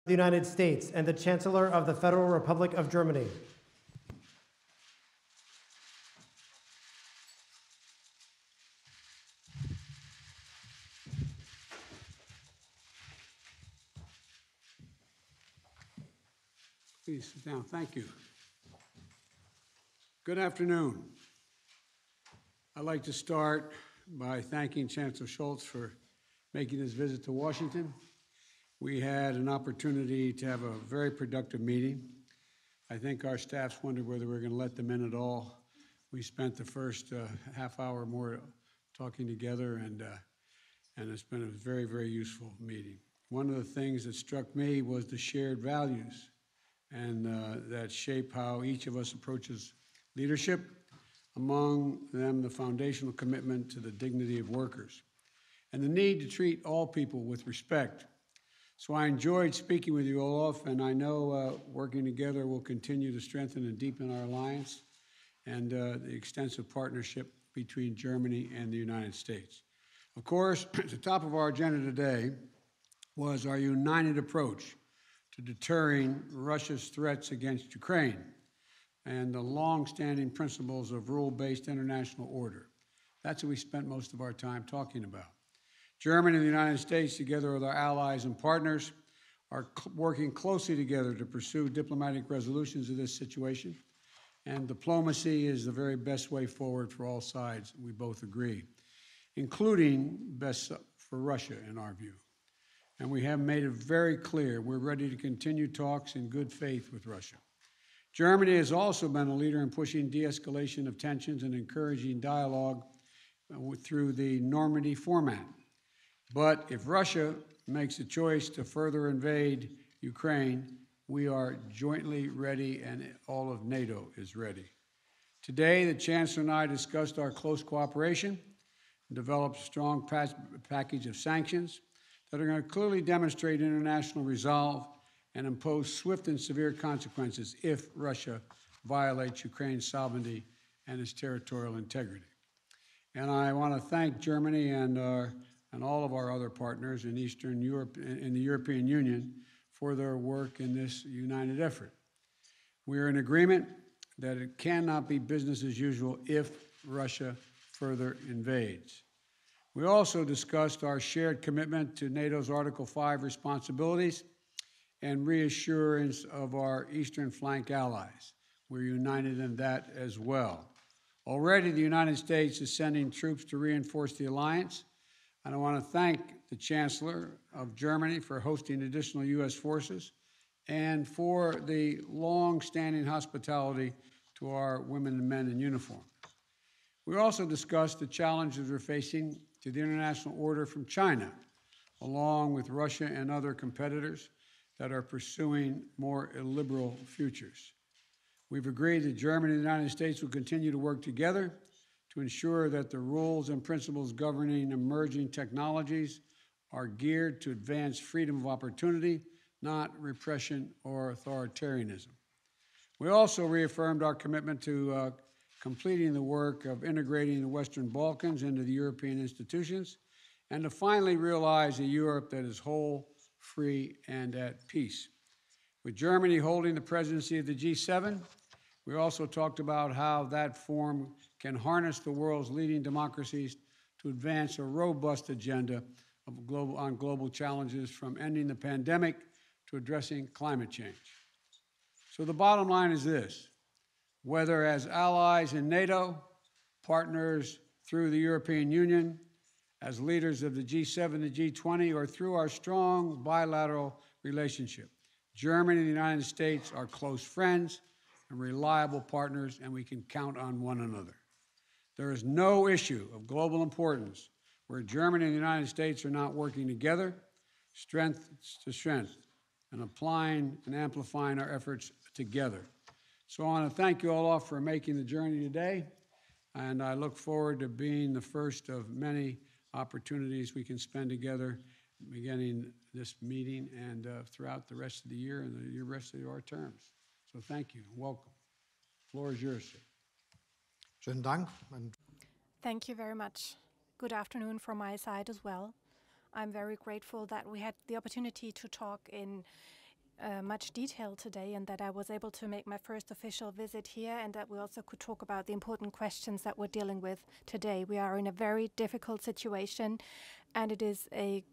the United States and the Chancellor of the Federal Republic of Germany. Please sit down. Thank you. Good afternoon. I'd like to start by thanking Chancellor Scholz for making this visit to Washington. We had an opportunity to have a very productive meeting. I think our staffs wondered whether we were going to let them in at all. We spent the first half hour or more talking together, and it's been a very, very useful meeting. One of the things that struck me was the shared values and that shape how each of us approaches leadership, among them the foundational commitment to the dignity of workers and the need to treat all people with respect. So I enjoyed speaking with you, Olaf, and I know working together will continue to strengthen and deepen our alliance and the extensive partnership between Germany and the United States. Of course, at the top of our agenda today was our united approach to deterring Russia's threats against Ukraine and the long-standing principles of rule-based international order. That's what we spent most of our time talking about. Germany and the United States, together with our allies and partners, are working closely together to pursue diplomatic resolutions of this situation. And diplomacy is the very best way forward for all sides, we both agree, including best for Russia, in our view. And we have made it very clear we're ready to continue talks in good faith with Russia. Germany has also been a leader in pushing de-escalation of tensions and encouraging dialogue through the Normandy format. But if Russia makes a choice to further invade Ukraine, we are jointly ready, and all of NATO is ready. Today, the Chancellor and I discussed our close cooperation and developed a strong package of sanctions that are going to clearly demonstrate international resolve and impose swift and severe consequences if Russia violates Ukraine's sovereignty and its territorial integrity. And I want to thank Germany and all of our other partners in Eastern Europe, in the European Union, for their work in this united effort. We are in agreement that it cannot be business as usual if Russia further invades. We also discussed our shared commitment to NATO's Article 5 responsibilities and reassurance of our Eastern flank allies. We're united in that as well. Already, the United States is sending troops to reinforce the alliance, and I want to thank the Chancellor of Germany for hosting additional U.S. forces and for the long-standing hospitality to our women and men in uniform. We also discussed the challenges we're facing to the international order from China, along with Russia and other competitors that are pursuing more illiberal futures. We've agreed that Germany and the United States will continue to work together to ensure that the rules and principles governing emerging technologies are geared to advance freedom of opportunity, not repression or authoritarianism. We also reaffirmed our commitment to completing the work of integrating the Western Balkans into the European institutions and to finally realize a Europe that is whole, free, and at peace. With Germany holding the presidency of the G7, we also talked about how that forum can harness the world's leading democracies to advance a robust agenda on global challenges, from ending the pandemic to addressing climate change. So the bottom line is this: whether as allies in NATO, partners through the European Union, as leaders of the G7 and G20, or through our strong bilateral relationship, Germany and the United States are close friends and reliable partners, and we can count on one another. There is no issue of global importance where Germany and the United States are not working together, strength to strength, and applying and amplifying our efforts together. So I want to thank you, Olaf, for making the journey today, and I look forward to being the first of many opportunities we can spend together, beginning this meeting and throughout the rest of the year and the rest of our terms. So thank you. Welcome. The floor is yours, sir. Schönen Dank. Thank you very much. Good afternoon from my side as well. I'm very grateful that we had the opportunity to talk in much detail today, and that I was able to make my first official visit here, and that we also could talk about the important questions that we're dealing with today. We are in a very difficult situation, and it is a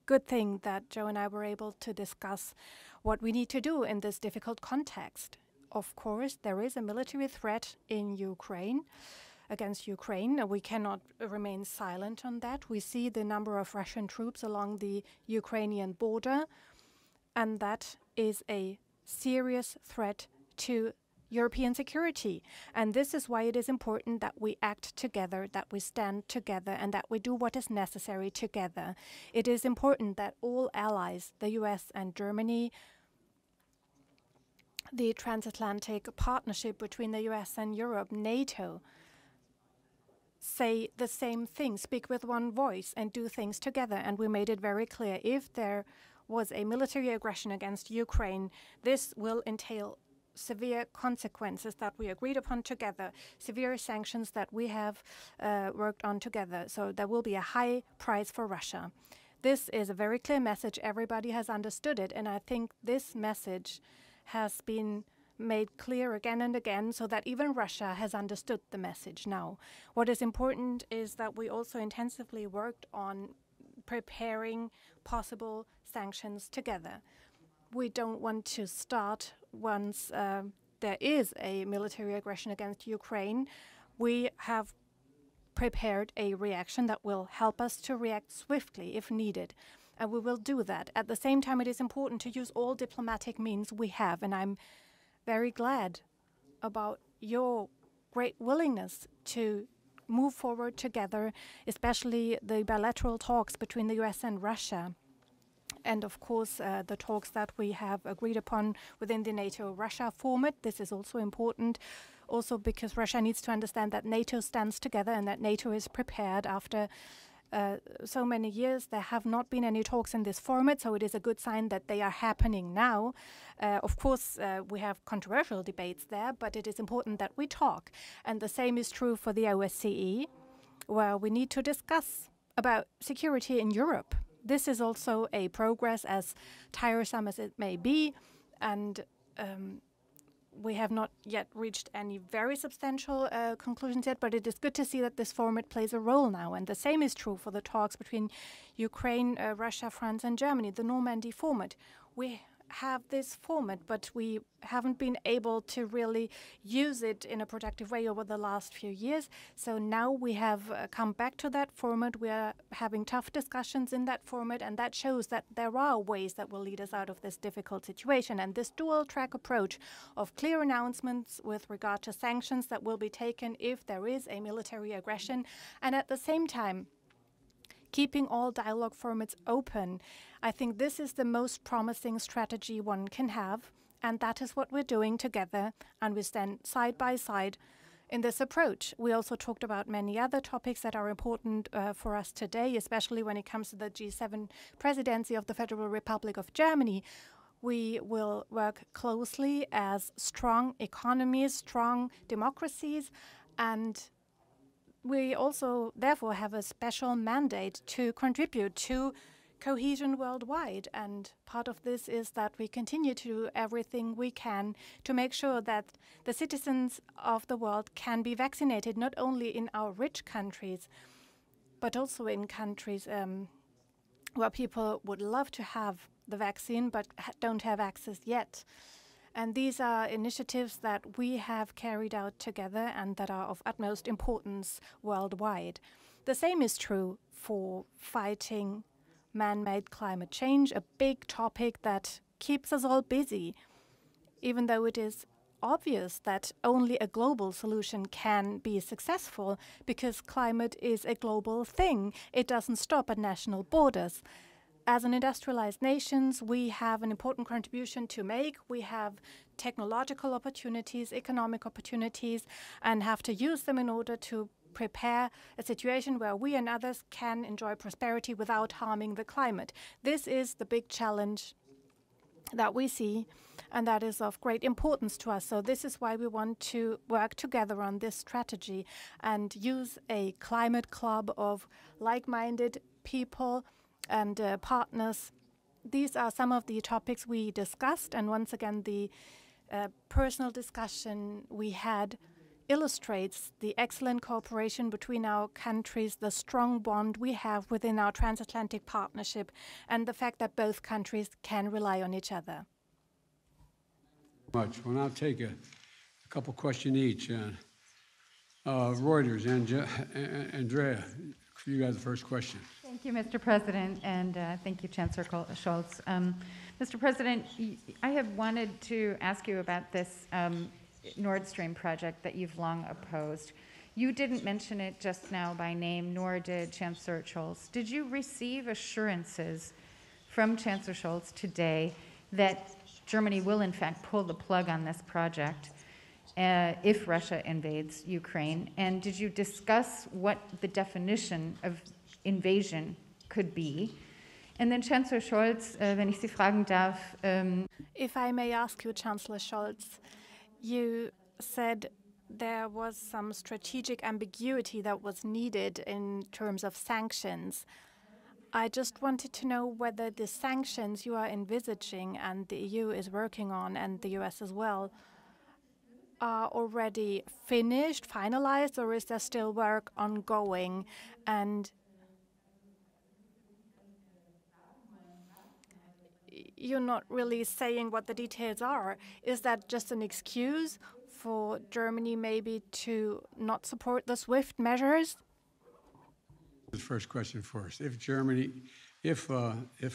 good thing that Joe and I were able to discuss what we need to do in this difficult context. Of course, there is a military threat in Ukraine, against Ukraine. We cannot remain silent on that. We see the number of Russian troops along the Ukrainian border, and that is a serious threat to European security. And this is why it is important that we act together, that we stand together, and that we do what is necessary together. It is important that all allies, the US and Germany, the transatlantic partnership between the US and Europe, NATO, say the same thing, speak with one voice, and do things together. And we made it very clear, if there was a military aggression against Ukraine, this will entail severe consequences that we agreed upon together, severe sanctions that we have worked on together. So there will be a high price for Russia. This is a very clear message. Everybody has understood it. And I think this message has been made clear again and again, so that even Russia has understood the message now. What is important is that we also intensively worked on preparing possible sanctions together. We don't want to start once there is a military aggression against Ukraine. We have prepared a reaction that will help us to react swiftly if needed. And we will do that. At the same time, it is important to use all diplomatic means we have, and I'm very glad about your great willingness to move forward together, especially the bilateral talks between the US and Russia. And of course, the talks that we have agreed upon within the NATO-Russia format. This is also important, also because Russia needs to understand that NATO stands together and that NATO is prepared. After so many years, there have not been any talks in this format, so it is a good sign that they are happening now. Of course, we have controversial debates there, but it is important that we talk. And the same is true for the OSCE, where we need to discuss about security in Europe. This is also a progress, as tiresome as it may be, and we have not yet reached any very substantial conclusions yet, but it is good to see that this format plays a role now. And the same is true for the talks between Ukraine, Russia, France, and Germany, the Normandy format. We have this format, but we haven't been able to really use it in a productive way over the last few years. So now we have come back to that format. We are having tough discussions in that format, and that shows that there are ways that will lead us out of this difficult situation. And this dual-track approach of clear announcements with regard to sanctions that will be taken if there is a military aggression, and at the same time keeping all dialogue formats open. I think this is the most promising strategy one can have, and that is what we're doing together, and we stand side by side in this approach. We also talked about many other topics that are important for us today, especially when it comes to the G7 presidency of the Federal Republic of Germany. We will work closely as strong economies, strong democracies, and we also, therefore, have a special mandate to contribute to cohesion worldwide. And part of this is that we continue to do everything we can to make sure that the citizens of the world can be vaccinated, not only in our rich countries, but also in countries where people would love to have the vaccine but don't have access yet. And these are initiatives that we have carried out together and that are of utmost importance worldwide. The same is true for fighting man-made climate change, a big topic that keeps us all busy, even though it is obvious that only a global solution can be successful, because climate is a global thing. It doesn't stop at national borders. As an industrialized nations, we have an important contribution to make. We have technological opportunities, economic opportunities, and have to use them in order to prepare a situation where we and others can enjoy prosperity without harming the climate. This is the big challenge that we see, and that is of great importance to us. So this is why we want to work together on this strategy and use a climate club of like-minded people and partners these are some of the topics we discussed, and once again, the personal discussion we had illustrates the excellent cooperation between our countries, the strong bond we have within our transatlantic partnership, and the fact that both countries can rely on each other. Much. We'll now take a couple questions each. Reuters, Andrea, you got the first question. Thank you, Mr. President, and thank you, Chancellor Scholz. Mr. President, I have wanted to ask you about this Nord Stream project that you've long opposed. You didn't mention it just now by name, nor did Chancellor Scholz. Did you receive assurances from Chancellor Scholz today that Germany will, in fact, pull the plug on this project if Russia invades Ukraine? And did you discuss what the definition of invasion could be? And then Chancellor Scholz, wenn ich Sie fragen darf. If I may ask you, Chancellor Scholz, you said there was some strategic ambiguity that was needed in terms of sanctions. I just wanted to know whether the sanctions you are envisaging and the EU is working on, and the US as well, are already finished, finalized, or is there still work ongoing? And you're not really saying what the details are. Is that just an excuse for Germany maybe to not support the SWIFT measures? The first question first. If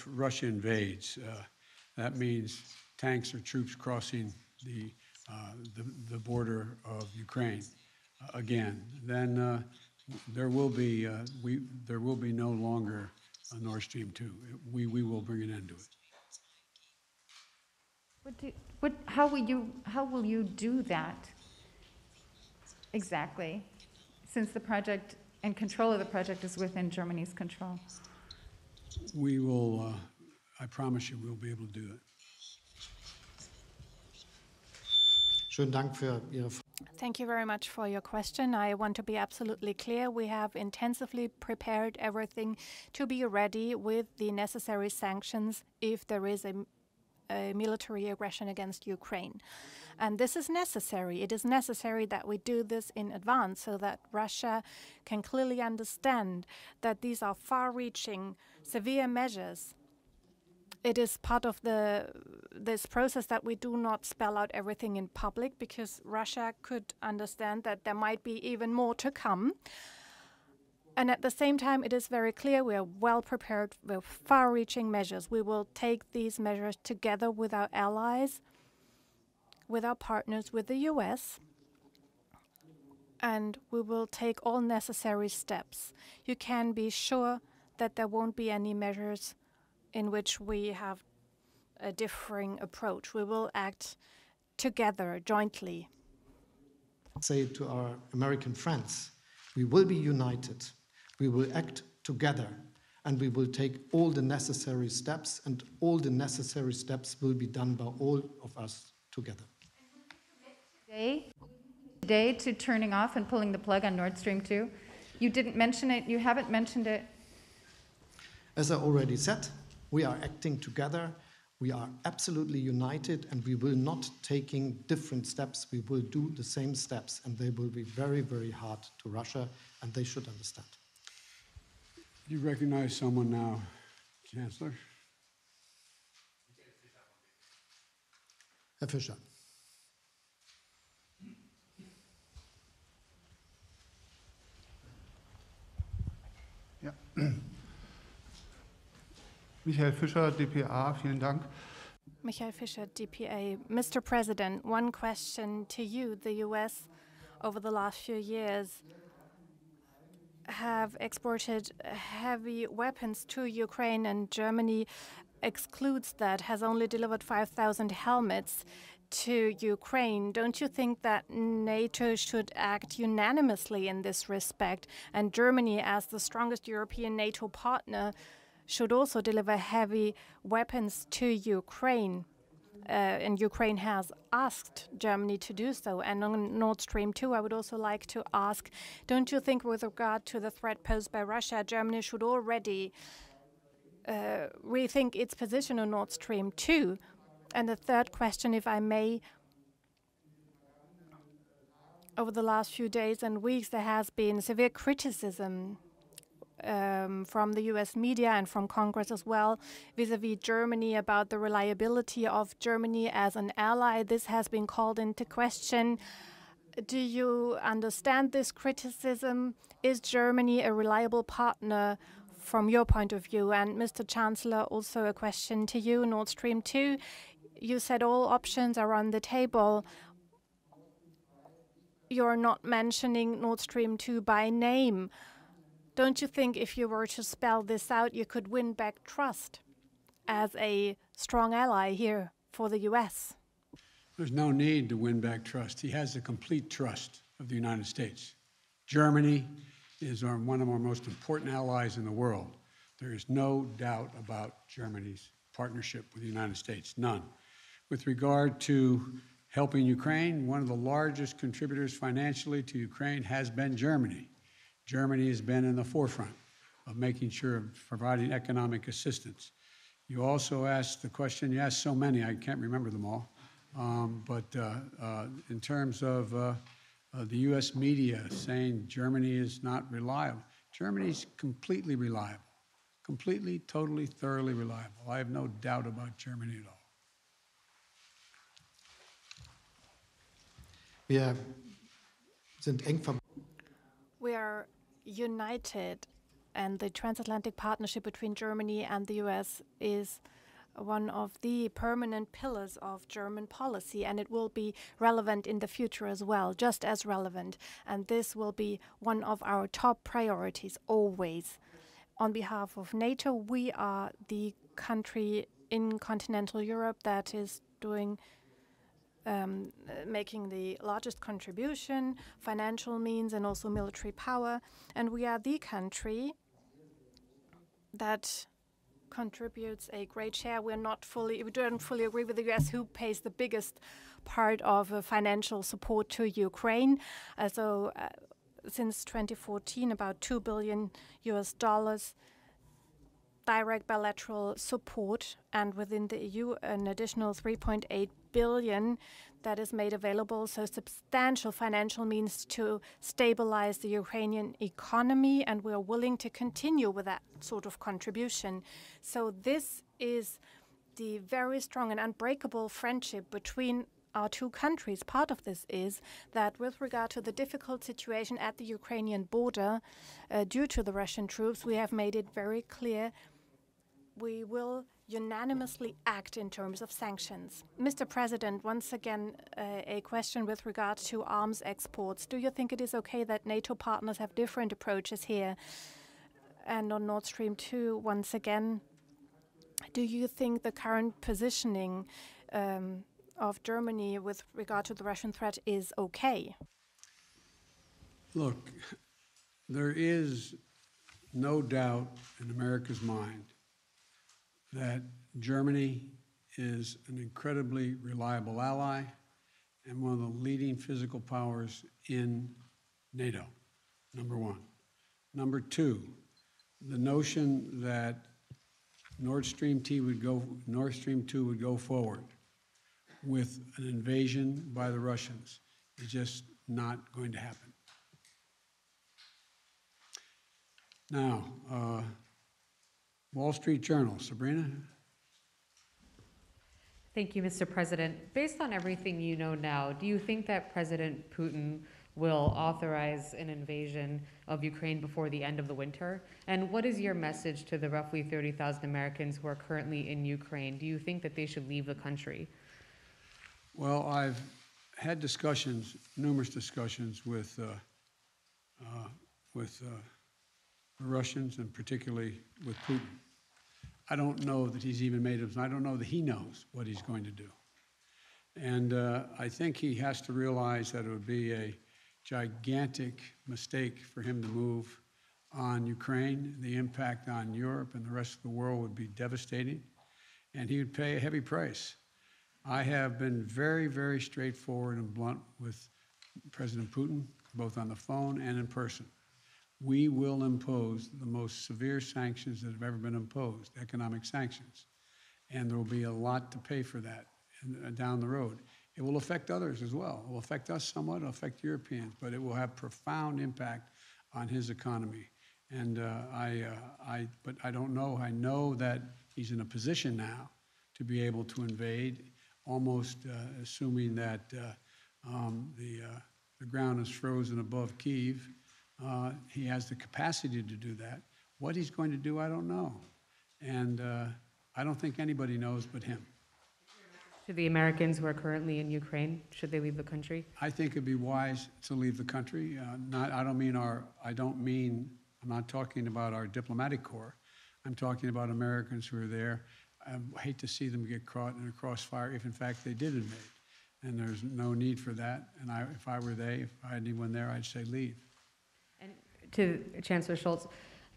Russia invades, that means tanks or troops crossing the border of Ukraine again. Then there will be no longer a Nord Stream 2. We will bring an end to it. How will you do that exactly, since the project and control of the project is within Germany's control? We will, I promise you, we'll be able to do it. Schönen Dank für Ihre Frage. Thank you very much for your question. I want to be absolutely clear. We have intensively prepared everything to be ready with the necessary sanctions if there is a military aggression against Ukraine. And this is necessary. It is necessary that we do this in advance so that Russia can clearly understand that these are far-reaching, severe measures. It is part of this process that we do not spell out everything in public, because Russia could understand that there might be even more to come. And at the same time, it is very clear we are well prepared with far-reaching measures. We will take these measures together with our allies, with our partners, with the US, and we will take all necessary steps. You can be sure that there won't be any measures in which we have a differing approach. We will act together, jointly. Say to our American friends, we will be united. We will act together, and we will take all the necessary steps, and all the necessary steps will be done by all of us together. Today to turning off and pulling the plug on Nord Stream 2? You didn't mention it. You haven't mentioned it. As I already said, we are acting together. We are absolutely united, and we will not taking different steps. We will do the same steps, and they will be very, very hard to Russia, and they should understand. You recognize someone now, Chancellor? Herr Fischer. Ja. Michael Fischer, dpa, vielen Dank. Michael Fischer, DPA. Mr. President, one question to you. The US, over the last few years, have exported heavy weapons to Ukraine, and Germany excludes that, has only delivered 5,000 helmets to Ukraine. Don't you think that NATO should act unanimously in this respect, and Germany, as the strongest European NATO partner, should also deliver heavy weapons to Ukraine? And Ukraine has asked Germany to do so. And on Nord Stream 2, I would also like to ask, don't you think with regard to the threat posed by Russia, Germany should already rethink its position on Nord Stream 2? And the third question, if I may, over the last few days and weeks, there has been severe criticism from the US media and from Congress as well, vis-à-vis Germany, about the reliability of Germany as an ally. This has been called into question. Do you understand this criticism? Is Germany a reliable partner from your point of view? And Mr. Chancellor, also a question to you, Nord Stream 2. You said all options are on the table. You're not mentioning Nord Stream 2 by name. Don't you think if you were to spell this out, you could win back trust as a strong ally here for the US? There's no need to win back trust. He has the complete trust of the United States. Germany is one of our most important allies in the world. There is no doubt about Germany's partnership with the United States, none. With regard to helping Ukraine, one of the largest contributors financially to Ukraine has been Germany. Germany has been in the forefront of making sure of providing economic assistance. You also asked the question, you asked so many, I can't remember them all, but in terms of the US media saying Germany is not reliable, Germany's completely reliable, completely, totally, thoroughly reliable. I have no doubt about Germany at all. Wir sind eng verbunden. We are united, and the transatlantic partnership between Germany and the US is one of the permanent pillars of German policy, and it will be relevant in the future as well, just as relevant. And this will be one of our top priorities always. On behalf of NATO, we are the country in continental Europe that is doing making the largest contribution, financial means, and also military power. And we are the country that contributes a great share. We don't fully agree with the US who pays the biggest part of financial support to Ukraine. Since 2014, about $2 billion direct bilateral support, and within the EU, an additional 3.8 billion that is made available. So substantial financial means to stabilize the Ukrainian economy, and we are willing to continue with that sort of contribution. So this is the very strong and unbreakable friendship between our two countries. Part of this is that with regard to the difficult situation at the Ukrainian border due to the Russian troops, we have made it very clear we will unanimously act in terms of sanctions. Mr. President, once again, a question with regard to arms exports. Do you think it is okay that NATO partners have different approaches here? And on Nord Stream 2, once again, do you think the current positioning of Germany with regard to the Russian threat is okay? Look, there is no doubt in America's mind that Germany is an incredibly reliable ally and one of the leading physical powers in NATO, number one. Number two, the notion that Nord Stream 2 would go forward with an invasion by the Russians is just not going to happen. Now, Wall Street Journal, Sabrina? Thank you, Mr. President. Based on everything you know now, do you think that President Putin will authorize an invasion of Ukraine before the end of the winter? And what is your message to the roughly 30,000 Americans who are currently in Ukraine? Do you think that they should leave the country? Well, I've had discussions, numerous discussions with the Russians, and particularly with Putin. I don't know that he's even made it. I don't know that he knows what he's going to do. And I think he has to realize that it would be a gigantic mistake for him to move on Ukraine. The impact on Europe and the rest of the world would be devastating, and he would pay a heavy price. I have been very, very straightforward and blunt with President Putin, both on the phone and in person. we will impose the most severe sanctions that have ever been imposed, economic sanctions. And there will be a lot to pay for that down the road. It will affect others as well. It will affect us somewhat, it will affect Europeans, but it will have profound impact on his economy. And but I don't know. I know that he's in a position now to be able to invade, almost assuming that the ground is frozen above Kyiv. He has the capacity to do that. What he's going to do, I don't know. And I don't think anybody knows but him. To the Americans who are currently in Ukraine, should they leave the country? I think it'd be wise to leave the country. I'm not talking about our diplomatic corps. I'm talking about Americans who are there. I hate to see them get caught in a crossfire if in fact they did invade. And there's no need for that. And if I had anyone there, I'd say leave. And to Chancellor Scholz,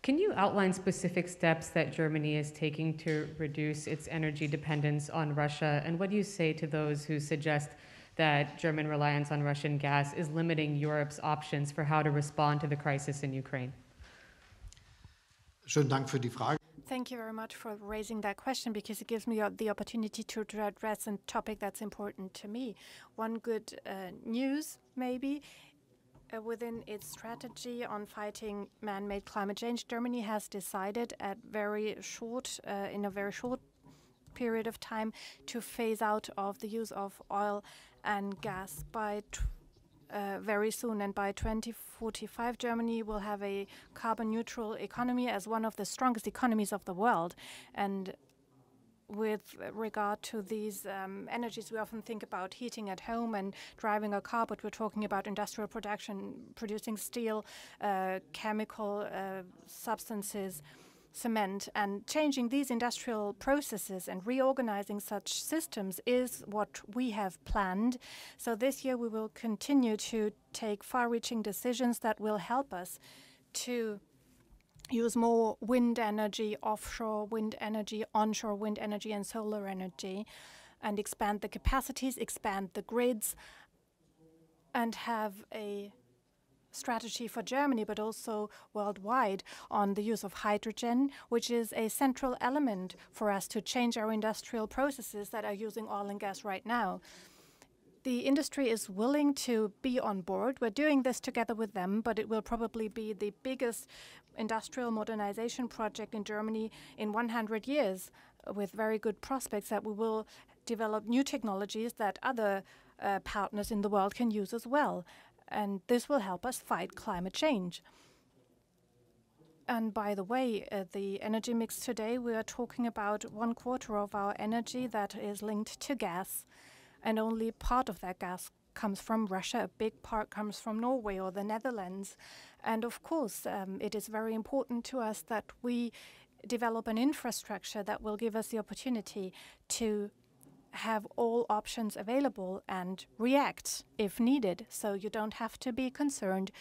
can you outline specific steps that Germany is taking to reduce its energy dependence on Russia? And what do you say to those who suggest that German reliance on Russian gas is limiting Europe's options for how to respond to the crisis in Ukraine? Schönen Dank für die Frage. Thank you very much for raising that question, because it gives me the opportunity to address a topic that's important to me. One good news, maybe, within its strategy on fighting man-made climate change, Germany has decided in a very short period of time to phase out of the use of oil and gas by very soon. And by 2045, Germany will have a carbon neutral economy as one of the strongest economies of the world. And with regard to these energies, we often think about heating at home and driving a car, but we're talking about industrial production, producing steel, chemical substances, cement, and changing these industrial processes and reorganizing such systems is what we have planned. So this year we will continue to take far-reaching decisions that will help us to use more wind energy, offshore wind energy, onshore wind energy, and solar energy, and expand the capacities, expand the grids, and have a strategy for Germany, but also worldwide, on the use of hydrogen, which is a central element for us to change our industrial processes that are using oil and gas right now. The industry is willing to be on board. We're doing this together with them, but it will probably be the biggest industrial modernization project in Germany in 100 years, with very good prospects that we will develop new technologies that other partners in the world can use as well. And this will help us fight climate change. And by the way, the energy mix today, we are talking about 1/4 of our energy that is linked to gas, and only part of that gas comes from Russia. A big part comes from Norway or the Netherlands. And of course, it is very important to us that we develop an infrastructure that will give us the opportunity to have all options available and react if needed. So you don't have to be concerned.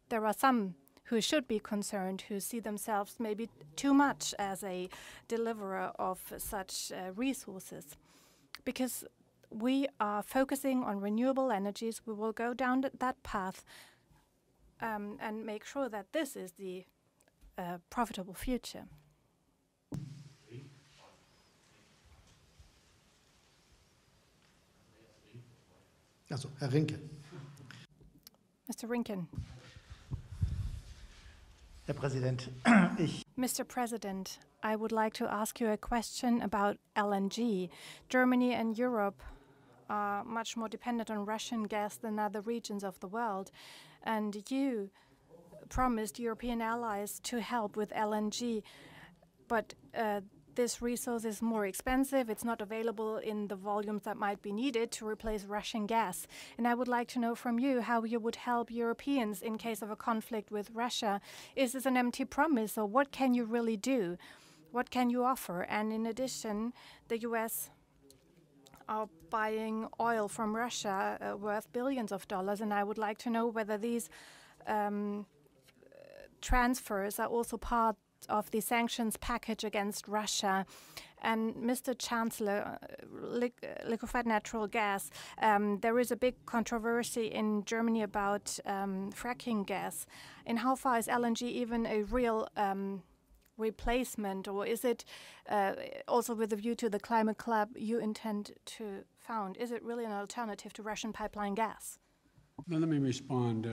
There are some who should be concerned, who see themselves maybe too much as a deliverer of such resources. Because we are focusing on renewable energies, we will go down that path and make sure that this is the profitable future. Also, Herr Rinke. Mr. Rinken. Herr Präsident, Mr. President, I would like to ask you a question about LNG. Germany and Europe are much more dependent on Russian gas than other regions of the world. And you promised European allies to help with LNG, but this resource is more expensive. It's not available in the volumes that might be needed to replace Russian gas. And I would like to know from you how you would help Europeans in case of a conflict with Russia. Is this an empty promise, or what can you really do? What can you offer? And in addition, the US are buying oil from Russia worth billions of dollars, and I would like to know whether these transfers are also part of the sanctions package against Russia, And Mr. Chancellor, liquefied natural gas, there is a big controversy in Germany about fracking gas. And how far is LNG even a real replacement, or is it also with a view to the climate club you intend to found? Is it really an alternative to Russian pipeline gas? Let me respond.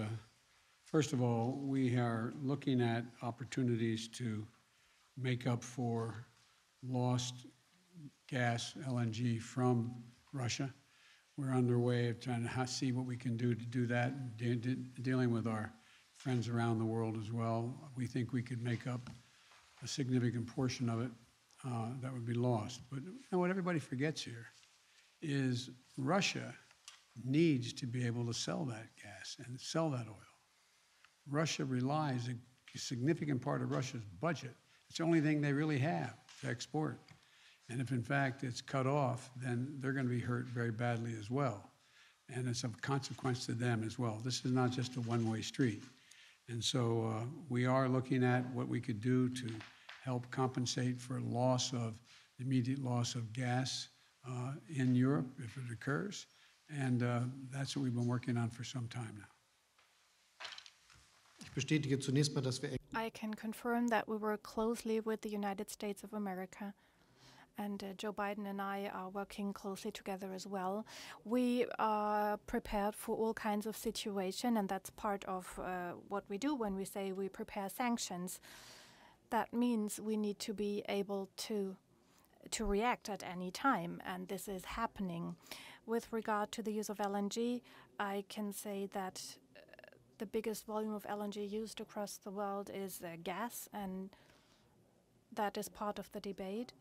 First of all, we are looking at opportunities to make up for lost gas, LNG, from Russia. We're underway of trying to see what we can do to do that, dealing with our friends around the world as well. We think we could make up a significant portion of it that would be lost. But you know, what everybody forgets here is Russia needs to be able to sell that gas and sell that oil. Russia relies, a significant part of Russia's budget, it's the only thing they really have to export. And if in fact it's cut off, then they're going to be hurt very badly as well. And it's of consequence to them as well. This is not just a one-way street. And so we are looking at what we could do to help compensate for immediate loss of gas in Europe if it occurs. And that's what we've been working on for some time now. Ich bestätige zunächst mal, dass wir I can confirm that we work closely with the United States of America. And Joe Biden and I are working closely together as well. We are prepared for all kinds of situations, and that's part of what we do when we say we prepare sanctions. That means we need to be able to react at any time, and this is happening. With regard to the use of LNG, I can say that the biggest volume of LNG used across the world is gas, and that is part of the debate.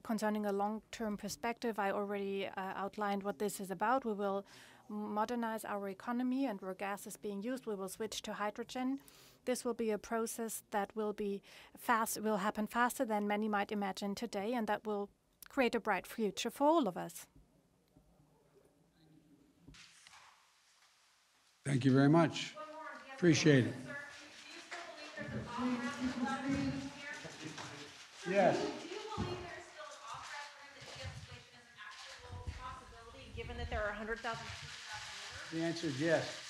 Concerning a long-term perspective, I already outlined what this is about. We will modernize our economy, and where gas is being used, we will switch to hydrogen. This will be a process that will happen faster than many might imagine today, and that will create a bright future for all of us. Thank you very much. Appreciate it. Yes. Given that there are 100,000 The answer is yes.